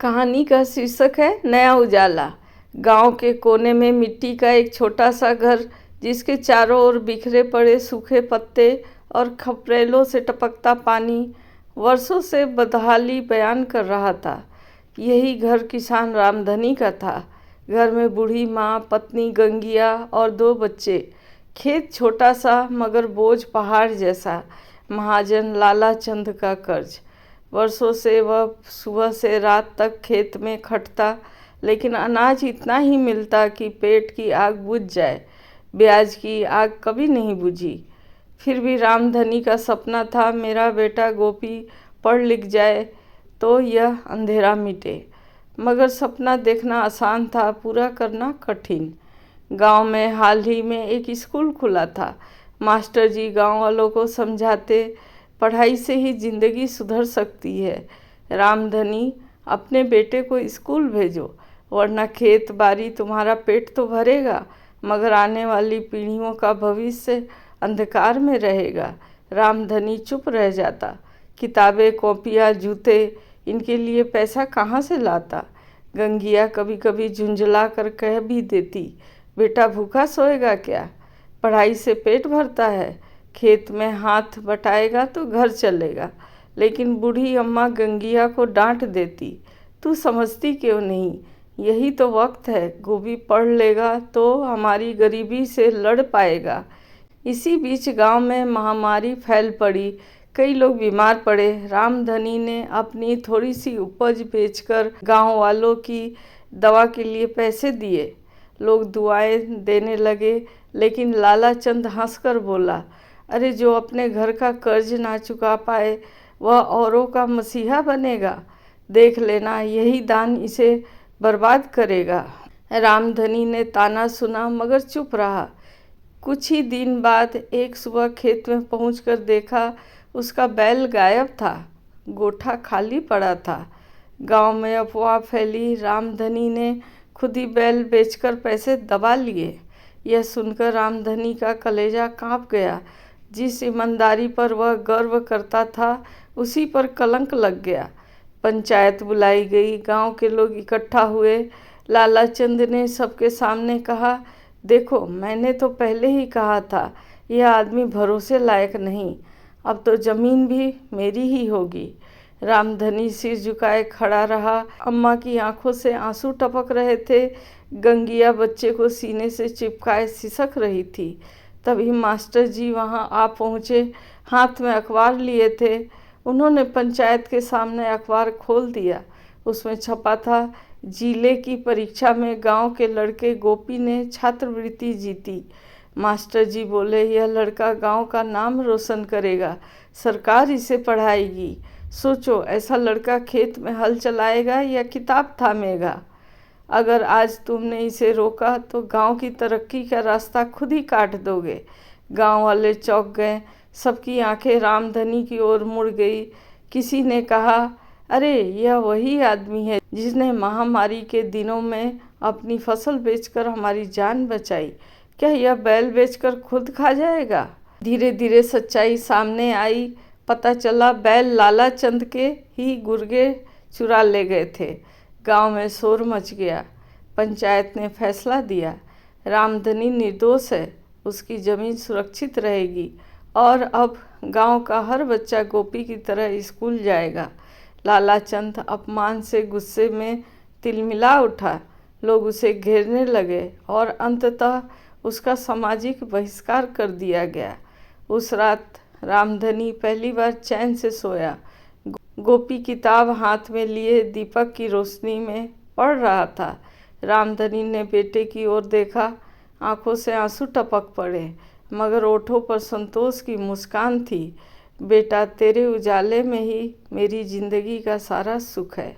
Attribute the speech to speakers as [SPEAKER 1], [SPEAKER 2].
[SPEAKER 1] कहानी का शीर्षक है नया उजाला। गांव के कोने में मिट्टी का एक छोटा सा घर, जिसके चारों ओर बिखरे पड़े सूखे पत्ते और खपरेलों से टपकता पानी वर्षों से बदहाली बयान कर रहा था। यही घर किसान रामधनी का था। घर में बूढ़ी माँ, पत्नी गंगिया और 2 बच्चे। खेत छोटा सा मगर बोझ पहाड़ जैसा। महाजन लाला चंद का कर्ज। वर्षों से वह सुबह से रात तक खेत में खटता, लेकिन अनाज इतना ही मिलता कि पेट की आग बुझ जाए। ब्याज की आग कभी नहीं बुझी। फिर भी रामधनी का सपना था, मेरा बेटा गोपी पढ़ लिख जाए तो यह अंधेरा मिटे। मगर सपना देखना आसान था, पूरा करना कठिन। गांव में हाल ही में एक स्कूल खुला था। मास्टर जी गांव वालों को समझाते, पढ़ाई से ही जिंदगी सुधर सकती है। रामधनी, अपने बेटे को स्कूल भेजो, वरना खेत बाड़ी तुम्हारा पेट तो भरेगा, मगर आने वाली पीढ़ियों का भविष्य अंधकार में रहेगा। रामधनी चुप रह जाता। किताबें, कॉपियाँ, जूते, इनके लिए पैसा कहाँ से लाता? गंगिया कभी कभी झुंझला कर कह भी देती, बेटा भूखा सोएगा क्या? पढ़ाई से पेट भरता है, खेत में हाथ बटाएगा तो घर चलेगा। लेकिन बूढ़ी अम्मा गंगिया को डांट देती, तू समझती क्यों नहीं? यही तो वक्त है, गोभी पढ़ लेगा तो हमारी गरीबी से लड़ पाएगा। इसी बीच गांव में महामारी फैल पड़ी। कई लोग बीमार पड़े। रामधनी ने अपनी थोड़ी सी उपज बेचकर गांव वालों की दवा के लिए पैसे दिए। लोग दुआएं देने लगे, लेकिन लाला चंद हंसकर बोला, अरे जो अपने घर का कर्ज ना चुका पाए वह औरों का मसीहा बनेगा। देख लेना, यही दान इसे बर्बाद करेगा। रामधनी ने ताना सुना मगर चुप रहा। कुछ ही दिन बाद एक सुबह खेत में पहुंचकर देखा, उसका बैल गायब था। गोठा खाली पड़ा था। गांव में अफवाह फैली, रामधनी ने खुद ही बैल बेचकर पैसे दबा लिए। यह सुनकर रामधनी का कलेजा कांप गया। जिस ईमानदारी पर वह गर्व करता था, उसी पर कलंक लग गया। पंचायत बुलाई गई। गांव के लोग इकट्ठा हुए। लाला चंद ने सबके सामने कहा, देखो, मैंने तो पहले ही कहा था, यह आदमी भरोसे लायक नहीं। अब तो जमीन भी मेरी ही होगी। रामधनी सिर झुकाए खड़ा रहा। अम्मा की आंखों से आंसू टपक रहे थे। गंगिया बच्चे को सीने से चिपकाए सिसक रही थी। तभी मास्टर जी वहां आ पहुँचे। हाथ में अखबार लिए थे। उन्होंने पंचायत के सामने अखबार खोल दिया। उसमें छपा था, जिले की परीक्षा में गांव के लड़के गोपी ने छात्रवृत्ति जीती। मास्टर जी बोले, यह लड़का गांव का नाम रोशन करेगा, सरकार इसे पढ़ाएगी। सोचो, ऐसा लड़का खेत में हल चलाएगा या किताब थामेगा? अगर आज तुमने इसे रोका तो गांव की तरक्की का रास्ता खुद ही काट दोगे। गांव वाले चौंक गए। सबकी आंखें रामधनी की ओर मुड़ गई। किसी ने कहा, अरे यह वही आदमी है जिसने महामारी के दिनों में अपनी फसल बेचकर हमारी जान बचाई। क्या यह बैल बेचकर खुद खा जाएगा? धीरे धीरे सच्चाई सामने आई। पता चला बैल लाला चंद के ही गुर्गे चुरा ले गए थे। गांव में शोर मच गया। पंचायत ने फैसला दिया, रामधनी निर्दोष है, उसकी ज़मीन सुरक्षित रहेगी और अब गांव का हर बच्चा गोपी की तरह स्कूल जाएगा। लाला चंद अपमान से गुस्से में तिलमिला उठा। लोग उसे घेरने लगे और अंततः उसका सामाजिक बहिष्कार कर दिया गया। उस रात रामधनी पहली बार चैन से सोया। गोपी किताब हाथ में लिए दीपक की रोशनी में पढ़ रहा था। रामधनी ने बेटे की ओर देखा। आंखों से आंसू टपक पड़े, मगर ओठों पर संतोष की मुस्कान थी। बेटा, तेरे उजाले में ही मेरी जिंदगी का सारा सुख है।